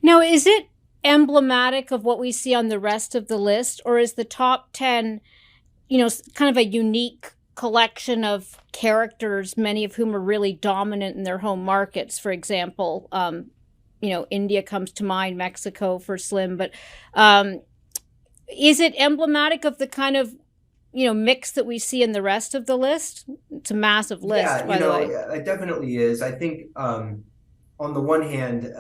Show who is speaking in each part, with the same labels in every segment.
Speaker 1: Now, is it emblematic of what we see on the rest of the list, or is the top 10, kind of a unique collection of characters, many of whom are really dominant in their home markets? For example, India comes to mind, Mexico for Slim, but is it emblematic of the kind of mix that we see in the rest of the list? It's a massive list,
Speaker 2: Yeah,
Speaker 1: by the way.
Speaker 2: it definitely is. I think on the one hand,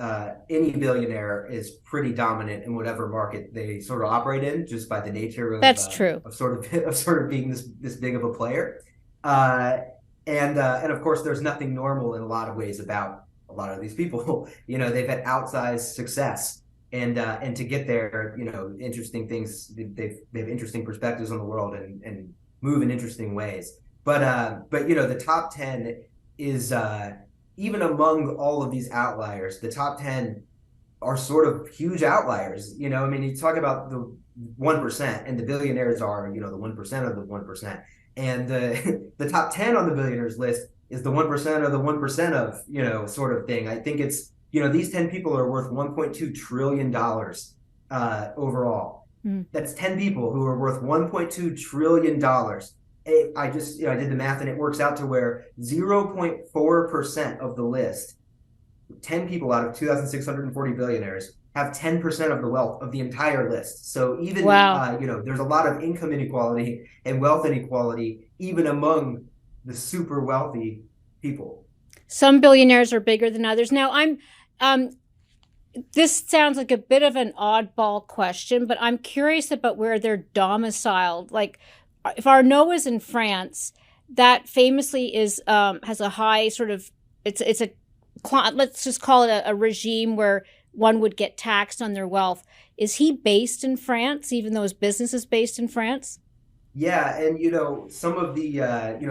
Speaker 2: any billionaire is pretty dominant in whatever market they sort of operate in, just by the nature
Speaker 1: That's true.
Speaker 2: of sort of of sort of being this big of a player. Uh, and of course, there's nothing normal in a lot of ways about a lot of these people. They've had outsized success, and to get there, interesting things. They have interesting perspectives on the world and move in interesting ways. But the top 10 is even among all of these outliers, the top 10 are sort of huge outliers. I mean, you talk about the 1%, and the billionaires are, the 1% of the 1%. And the top 10 on the billionaires list is the 1% of the 1% of, sort of thing. I think it's, these 10 people are worth $1.2 trillion overall.
Speaker 1: Mm.
Speaker 2: That's 10 people who are worth $1.2 trillion. I just, I did the math, and it works out to where 0.4% of the list, 10 people out of 2,640 billionaires, have 10% of the wealth of the entire list. So even,
Speaker 1: Wow.
Speaker 2: there's a lot of income inequality and wealth inequality, even among the super wealthy people.
Speaker 1: Some billionaires are bigger than others. Now, um, this sounds like a bit of an oddball question, but I'm curious about where they're domiciled. Like, if Arnault is in France, that famously is has a high sort of it's a let's just call it a regime where one would get taxed on their wealth. Is he based in France, even though his business is based in France?
Speaker 2: Yeah, and some of the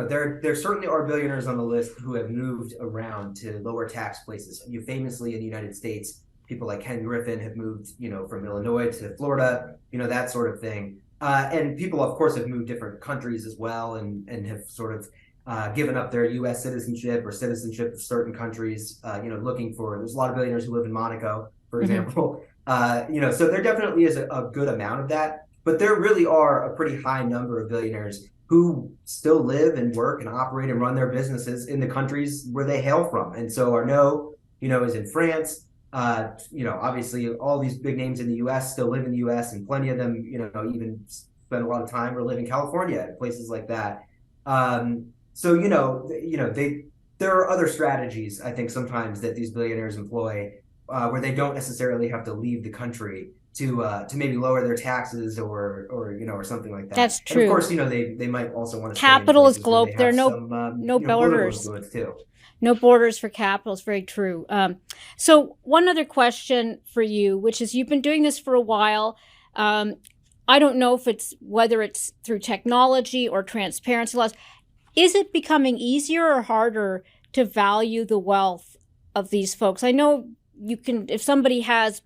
Speaker 2: there certainly are billionaires on the list who have moved around to lower tax places. You famously in the United States, people like Ken Griffin have moved, from Illinois to Florida, that sort of thing. And people, of course, have moved different countries as well, and have sort of given up their U.S. citizenship or citizenship of certain countries. Looking for. There's a lot of billionaires who live in Monaco, for
Speaker 1: Mm-hmm.
Speaker 2: example. So there definitely is a good amount of that, but there really are a pretty high number of billionaires who still live and work and operate and run their businesses in the countries where they hail from. And so Arnault, is in France. Obviously all these big names in the U.S. still live in the U.S., and plenty of them, even spend a lot of time or live in California, places like that. So there are other strategies, I think, sometimes that these billionaires employ, where they don't necessarily have to leave the country to maybe lower their taxes or something like that.
Speaker 1: That's
Speaker 2: And of
Speaker 1: true.
Speaker 2: course, they might also want to stay in
Speaker 1: Capital is
Speaker 2: places where they
Speaker 1: global. There are
Speaker 2: have some
Speaker 1: no
Speaker 2: political
Speaker 1: borders.
Speaker 2: influence too.
Speaker 1: No borders for capital. It's very true. So one other question for you, which is you've been doing this for a while. Um, I don't know if whether it's through technology or transparency laws. Is it becoming easier or harder to value the wealth of these folks? I know you can, if somebody has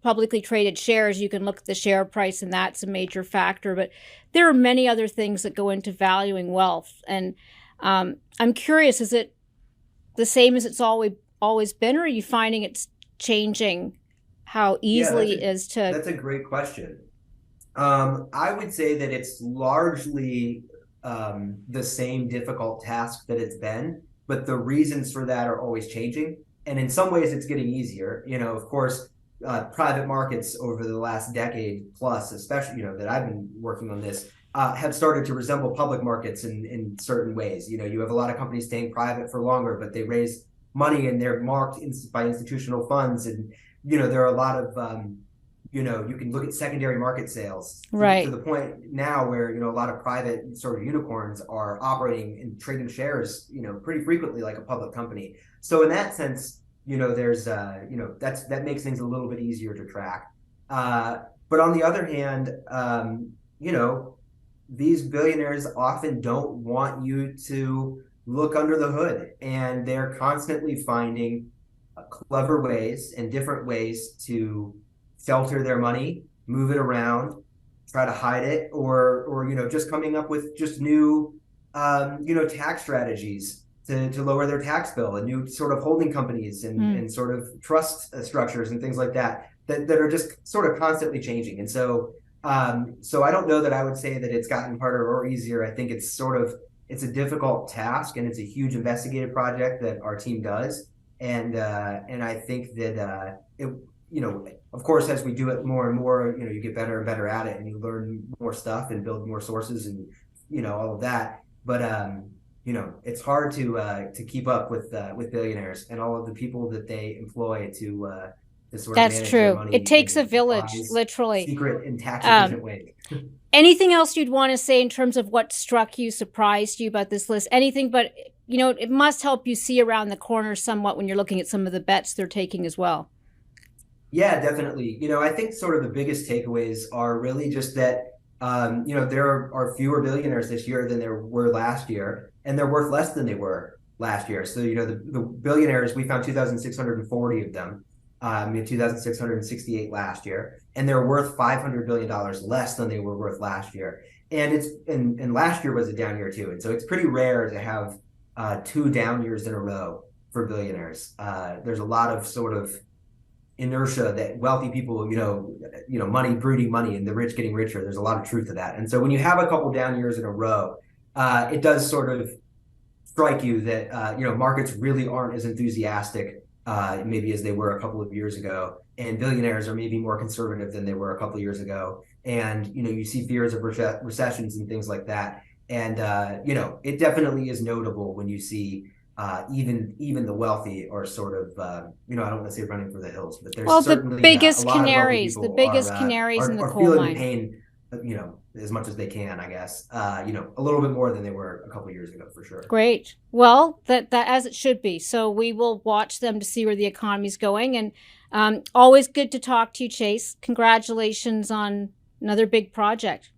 Speaker 1: publicly traded shares, you can look at the share price, and that's a major factor. But there are many other things that go into valuing wealth. And I'm curious, is it the same as it's always been, or are you finding it's changing how
Speaker 2: Yeah,
Speaker 1: easily it is to?
Speaker 2: that's a great question. I would say that it's largely the same difficult task that it's been, but the reasons for that are always changing. And in some ways, it's getting easier. Of course, private markets over the last decade plus, especially, that I've been working on this, have started to resemble public markets in certain ways. You have a lot of companies staying private for longer, but they raise money and they're marked by institutional funds. And, there are a lot of, you can look at secondary market sales to
Speaker 1: Right.
Speaker 2: the point now where, a lot of private sort of unicorns are operating and trading shares, pretty frequently like a public company. So in that sense, there's, that makes things a little bit easier to track. But on the other hand, these billionaires often don't want you to look under the hood, and they're constantly finding clever ways and different ways to filter their money, move it around, try to hide it, or just coming up with just new tax strategies to lower their tax bill, and new sort of holding companies and sort of trust structures and things like that are just sort of constantly changing. And so so I don't know that I would say that it's gotten harder or easier. I think it's a difficult task, and it's a huge investigative project that our team does. And I think that of course, as we do it more and more, you get better and better at it, and you learn more stuff and build more sources and all of that. But it's hard to keep up with billionaires and all of the people that they employ to sort of manage their money.
Speaker 1: It takes a village, literally.
Speaker 2: Secret and tax efficient ways.
Speaker 1: Anything else you'd want to say in terms of what struck you, surprised you about this list? Anything, but it must help you see around the corner somewhat when you're looking at some of the bets they're taking as well.
Speaker 2: Yeah, definitely. I think sort of the biggest takeaways are really just that there are fewer billionaires this year than there were last year, and they're worth less than they were last year. So the billionaires, we found 2,640 of them. 2,668 last year, and they're worth $500 billion less than they were worth last year. And last year was a down year too. And so it's pretty rare to have 2 down years in a row for billionaires. There's a lot of sort of inertia that wealthy people, money breeding money and the rich getting richer. There's a lot of truth to that. And so when you have a couple down years in a row, it does sort of strike you that markets really aren't as enthusiastic maybe as they were a couple of years ago, and billionaires are maybe more conservative than they were a couple of years ago. And you see fears of recessions and things like that. And it definitely is notable when you see even the wealthy are sort of I don't want to say running for the hills, but there's certainly
Speaker 1: the biggest canaries in the coal
Speaker 2: feeling
Speaker 1: mine.
Speaker 2: The pain, as much as they can, I guess, a little bit more than they were a couple of years ago, for sure.
Speaker 1: Great. Well, that as it should be. So we will watch them to see where the economy's going. And always good to talk to you, Chase. Congratulations on another big project.